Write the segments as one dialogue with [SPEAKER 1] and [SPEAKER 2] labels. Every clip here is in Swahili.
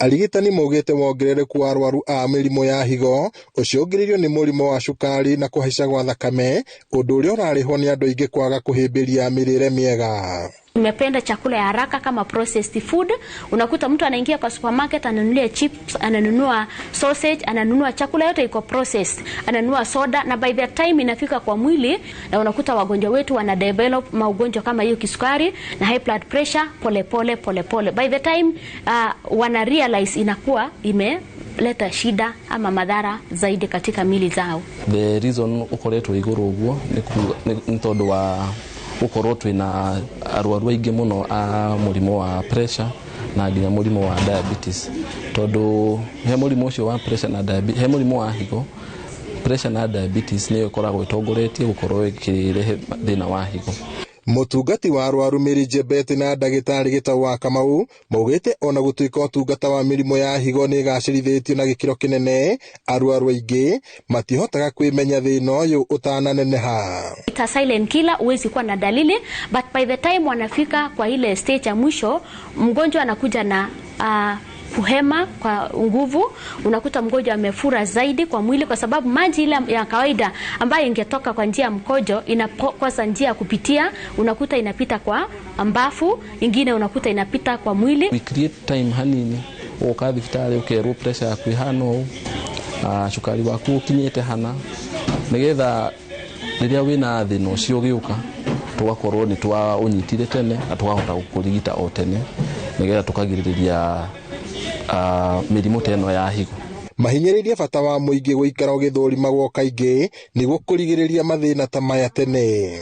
[SPEAKER 1] Arigitani maugite wongerereku wa arwaru a mirimo ya higo uciongiririo ni murimo wa cukari na kuhaica gwa thakame, undu uria urariho ni andu aingi kwaga kuhimbiria mirire miega.
[SPEAKER 2] Nimependa chakula ya haraka kama processed food. Unakuta mtu anaingia kwa supermarket, ananunua chips, ananunua sausage, ananunua chakula yote iko processed, ananunua soda, na by the time inafika kwa mwili, na unakuta wagonjwa wetu wana develop maugonjwa kama hiyo kisukari na high blood pressure pole pole. By the time wana realize inakuwa leta shida ama madhara zaidi katika mili zao.
[SPEAKER 3] The reason ukoretwo iguru uguo ni tondu wa ukorwo twina arwaru aingi muno a murimo wa pressure na nginya murimo wa diabetes. Tondu he murimo ucio wa pressure na diabetes, he murimo wa higo, pressure na diabetes ni ikoragwo itongoretie gukorwo ikirehe thina wa higo.
[SPEAKER 1] Mutungati wa arwaru Mary Jebet na ndagitari Gitau wa Kamau maugite ona gutuika utungata wa mirimo ya higo ni gacirithitio na gikiro kinene, arwaru aingi matihotaga kwimenya thina uyu utananeneha.
[SPEAKER 2] It's a silent killer, uwezi kuwa na dalili, but by the time wanafika kwa ile stage ya mwisho, mgonjwa anakuja na kuhema kwa nguvu. Unakuta mgonjwa amefura zaidi kwa mwili kwa sababu maji ile ya kawaida ambayo ingetoka kwa njia ya mkojo inakosa njia ya kupitia, unakuta inapita kwa mbafu, ingine unakuta inapita kwa mwili.
[SPEAKER 3] We create time hanini uka thibitari ukerwo pressure yaku ihano, cukari waku ukinyete hana, nigetha riria wina thina ucio giuka tugakorwo ni twa unyitire tene na twahota gukurigita o tene, nigetha tukagiriria mirimo teno ya higo.
[SPEAKER 1] Mahinyiriria bata wa muingi guikara ugithurimagwo kaingi niguo kurigiriria mathina ta maya tene.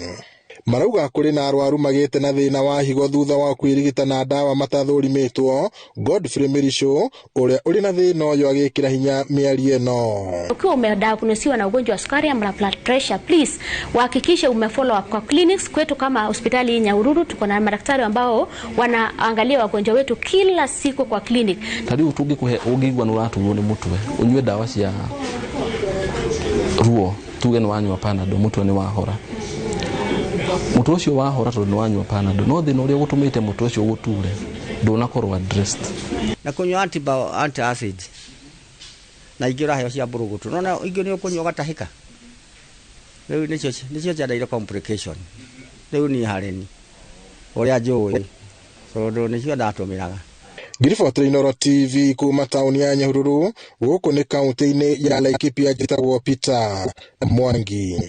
[SPEAKER 1] Marauga kuri na arwaru magite na thina wa higo thutha wa kwirigita na dawa matathurimitwo. Godfrey Mirisho uria uri na thina uyu agikira hinya miario eno.
[SPEAKER 2] Ukiwa umediagnosed na ugonjwa wa sukari ama blood pressure, please uhakikishe umefollow up kwa clinics kwetu. Kama hospitali ya Nyahururu tuko na madaktari ambao wanaangalia wagonjwa wetu kila siku kwa clinic.
[SPEAKER 3] Tari utungi kuhe ugigwa nuratuwo ni mutwe unywe dawa cia ruo tuge ni wanywa Panadol mutwe ni wahora. Mutu ucio wahora tondu wanywa Panadol, no thina uria gutumite mutu ucio guture ndunakorwo addressed.
[SPEAKER 4] Na kunywa antacid na igira heyo cia burugutu nona ingi ni ukunywa gatahika. Riu nicio ciadaire complication. Riu ni hareni uria njui tondu nicio ndatumiraga.
[SPEAKER 1] Ngiriboti Inooro TV kuma tauni ya Nyahururu, guku ni kaunti-ini ya Laikipia, njitagwo Peter Mwangi.